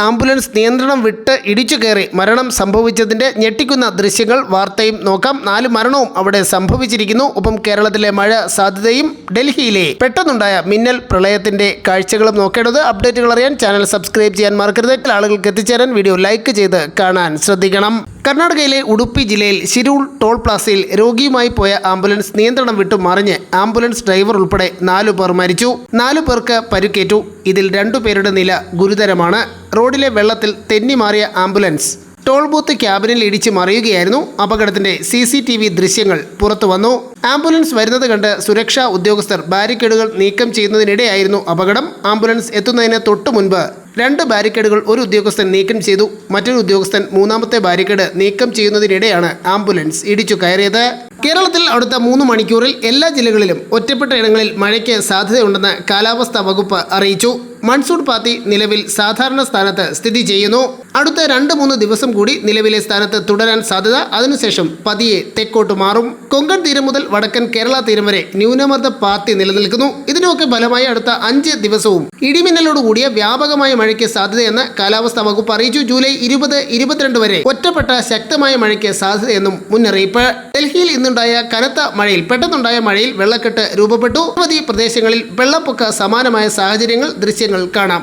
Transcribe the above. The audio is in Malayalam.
ആംബുലൻസ് നിയന്ത്രണം വിട്ട് ഇടിച്ചു കയറി മരണം സംഭവിച്ചതിന്റെ ഞെട്ടിക്കുന്ന ദൃശ്യങ്ങൾ വാർത്തയും നോക്കാം. 4 മരണവും അവിടെ സംഭവിച്ചിരിക്കുന്നു. ഒപ്പം കേരളത്തിലെ മഴ സാധ്യതയും ഡൽഹിയിലെ പെട്ടെന്നുണ്ടായ മിന്നൽ പ്രളയത്തിന്റെ കാഴ്ചകളും നോക്കേണ്ടത്. അപ്ഡേറ്റുകൾ അറിയാൻ ചാനൽ സബ്സ്ക്രൈബ് ചെയ്യാൻ മറക്കരുത്. ആളുകൾക്ക് എത്തിച്ചേരാൻ വീഡിയോ ലൈക്ക് ചെയ്ത് കാണാൻ ശ്രദ്ധിക്കണം. കർണാടകയിലെ ഉടുപ്പി ജില്ലയിൽ ശിരൂൾ ടോൾ പ്ലാസയിൽ രോഗിയുമായി പോയ ആംബുലൻസ് നിയന്ത്രണം വിട്ടു മറിഞ്ഞ് ആംബുലൻസ് ഡ്രൈവർ ഉൾപ്പെടെ 4 പേർ മരിച്ചു. 4 പേർക്ക് പരിക്കേറ്റു. ഇതിൽ 2 പേരുടെ നില ഗുരുതരമാണ്. റോഡിലെ വെള്ളത്തിൽ തെന്നിമാറിയ ആംബുലൻസ് ടോൾ ബൂത്ത് ക്യാബിനിൽ ഇടിച്ച് മറിയുകയായിരുന്നു. അപകടത്തിന്റെ CCTV ദൃശ്യങ്ങൾ പുറത്തു വന്നു. ആംബുലൻസ് വരുന്നത് കണ്ട് സുരക്ഷാ ഉദ്യോഗസ്ഥർ ബാരിക്കേഡുകൾ നീക്കം ചെയ്യുന്നതിനിടെയായിരുന്നു അപകടം. ആംബുലൻസ് എത്തുന്നതിന് തൊട്ടു മുൻപ് 2 ബാരിക്കേഡുകൾ ഒരു ഉദ്യോഗസ്ഥൻ നീക്കം ചെയ്തു. മറ്റൊരു ഉദ്യോഗസ്ഥൻ 3ാമത്തെ ബാരിക്കേഡ് നീക്കം ചെയ്യുന്നതിനിടെയാണ് ആംബുലൻസ് ഇടിച്ചു കയറിയത്. കേരളത്തിൽ അടുത്ത 3 മണിക്കൂറിൽ എല്ലാ ജില്ലകളിലും ഒറ്റപ്പെട്ട ഇടങ്ങളിൽ മഴയ്ക്ക് സാധ്യതയുണ്ടെന്ന് കാലാവസ്ഥാ വകുപ്പ് അറിയിച്ചു. മൺസൂൺ പാത്തി നിലവിൽ സാധാരണ സ്ഥാനത്ത് സ്ഥിതി ചെയ്യുന്നു. അടുത്ത 2-3 ദിവസം കൂടി നിലവിലെ സ്ഥാനത്ത് തുടരാൻ സാധ്യത. അതിനുശേഷം പതിയെ തെക്കോട്ട് മാറും. കൊങ്കൺ തീരം മുതൽ വടക്കൻ കേരള തീരം വരെ ന്യൂനമർദ്ദ പാത്തി നിലനിൽക്കുന്നു. ഇതിനൊക്കെ ഫലമായി അടുത്ത 5 ദിവസവും ഇടിമിന്നലോടുകൂടിയ വ്യാപകമായ മഴയ്ക്ക് സാധ്യതയെന്ന് കാലാവസ്ഥാ വകുപ്പ് അറിയിച്ചു. ജൂലൈ 20-22 വരെ ഒറ്റപ്പെട്ട ശക്തമായ മഴയ്ക്ക് സാധ്യതയെന്നും മുന്നറിയിപ്പ്. ഡൽഹിയിൽ ഇന്നുണ്ടായ കനത്ത മഴയിൽ പെട്ടെന്നുണ്ടായ മഴയിൽ വെള്ളക്കെട്ട് രൂപപ്പെട്ടു. നിരവധി പ്രദേശങ്ങളിൽ വെള്ളപ്പൊക്ക സമാനമായ സാഹചര്യങ്ങൾ ദൃശ്യങ്ങൾ കാണാം.